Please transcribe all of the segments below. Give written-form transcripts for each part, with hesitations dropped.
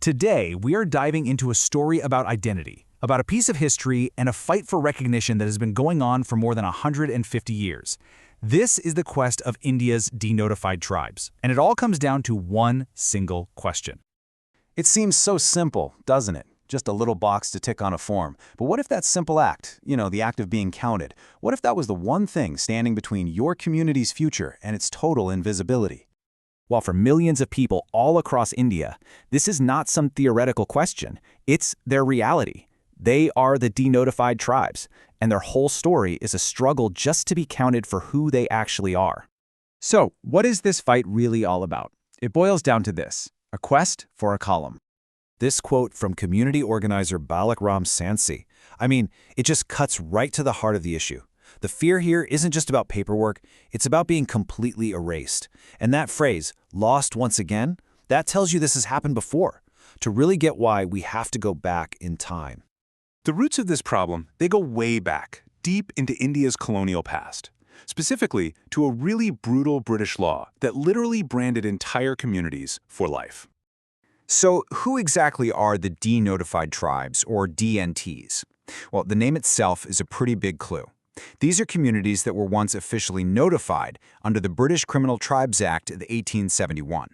Today, we are diving into a story about identity, about a piece of history and a fight for recognition that has been going on for more than 150 years. This is the quest of India's denotified tribes, and it all comes down to one single question. It seems so simple, doesn't it? Just a little box to tick on a form. But what if that simple act, the act of being counted, what if that was the one thing standing between your community's future and its total invisibility? While for millions of people all across India, this is not some theoretical question. It's their reality. They are the denotified tribes, and their whole story is a struggle just to be counted for who they actually are. So, what is this fight really all about? It boils down to this: a quest for a column. This quote from community organizer Balakram Sansi, it just cuts right to the heart of the issue. The fear here isn't just about paperwork, it's about being completely erased. And that phrase, lost once again, that tells you this has happened before. To really get why, we have to go back in time. The roots of this problem, they go way back, deep into India's colonial past. Specifically, to a really brutal British law that literally branded entire communities for life. So, who exactly are the denotified tribes, or DNTs? Well, the name itself is a pretty big clue. These are communities that were once officially notified under the British Criminal Tribes Act of 1871.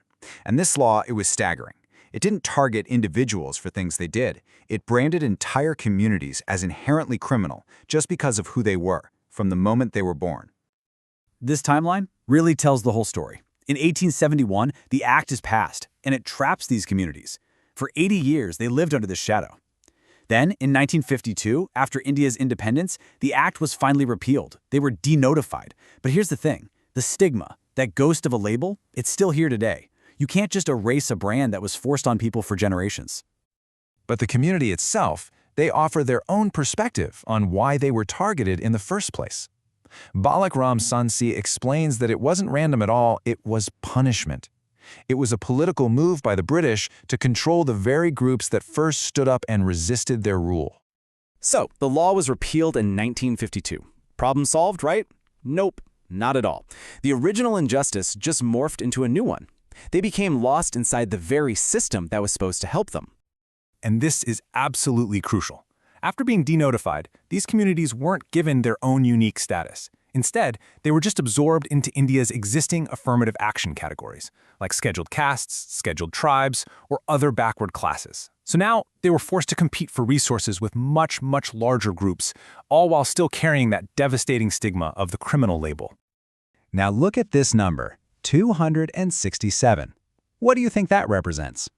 And this law, it was staggering. It didn't target individuals for things they did. It branded entire communities as inherently criminal just because of who they were, from the moment they were born. This timeline really tells the whole story. In 1871, the act is passed, and it traps these communities. For 80 years, they lived under this shadow. Then, in 1952, after India's independence, the act was finally repealed. They were denotified. But here's the thing. The stigma, that ghost of a label, it's still here today. You can't just erase a brand that was forced on people for generations. But the community itself, they offer their own perspective on why they were targeted in the first place. Balakram Sansi explains that it wasn't random at all, it was punishment. It was a political move by the British to control the very groups that first stood up and resisted their rule. So, the law was repealed in 1952. Problem solved, right? Nope, not at all. The original injustice just morphed into a new one. They became lost inside the very system that was supposed to help them. And this is absolutely crucial. After being denotified, these communities weren't given their own unique status. Instead, they were just absorbed into India's existing affirmative action categories, like scheduled castes, scheduled tribes, or other backward classes. So now, they were forced to compete for resources with much, much larger groups, all while still carrying that devastating stigma of the criminal label. Now look at this number, 267. What do you think that represents?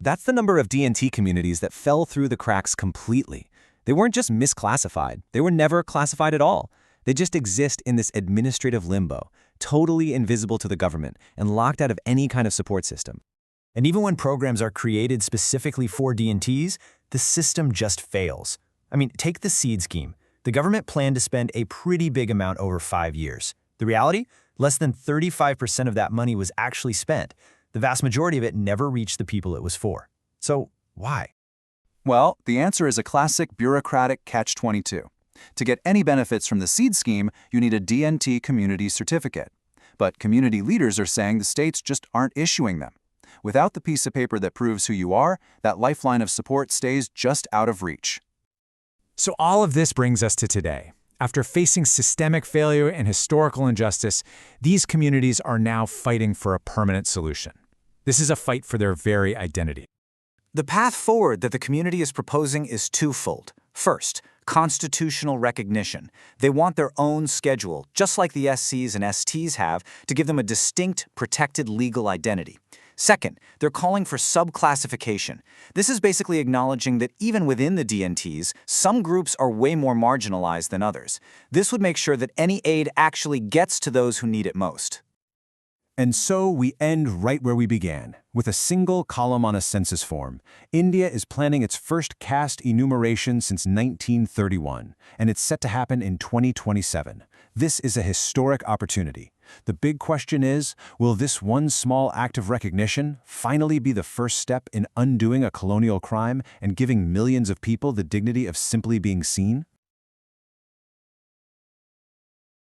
That's the number of DNT communities that fell through the cracks completely. They weren't just misclassified. They were never classified at all. They just exist in this administrative limbo, totally invisible to the government and locked out of any kind of support system. And even when programs are created specifically for DNTs, the system just fails. Take the seed scheme. The government planned to spend a pretty big amount over 5 years. The reality? Less than 35% of that money was actually spent. The vast majority of it never reached the people it was for. So, why? Well, the answer is a classic bureaucratic catch-22. To get any benefits from the seed scheme, you need a DNT community certificate. But community leaders are saying the states just aren't issuing them. Without the piece of paper that proves who you are, that lifeline of support stays just out of reach. So all of this brings us to today. After facing systemic failure and historical injustice, these communities are now fighting for a permanent solution. This is a fight for their very identity. The path forward that the community is proposing is twofold. First, constitutional recognition. They want their own schedule, just like the SCs and STs have, to give them a distinct, protected legal identity. Second, they're calling for subclassification. This is basically acknowledging that even within the DNTs, some groups are way more marginalized than others. This would make sure that any aid actually gets to those who need it most. And so we end right where we began, with a single column on a census form. India is planning its first caste enumeration since 1931, and it's set to happen in 2027. This is a historic opportunity. The big question is, will this one small act of recognition finally be the first step in undoing a colonial crime and giving millions of people the dignity of simply being seen?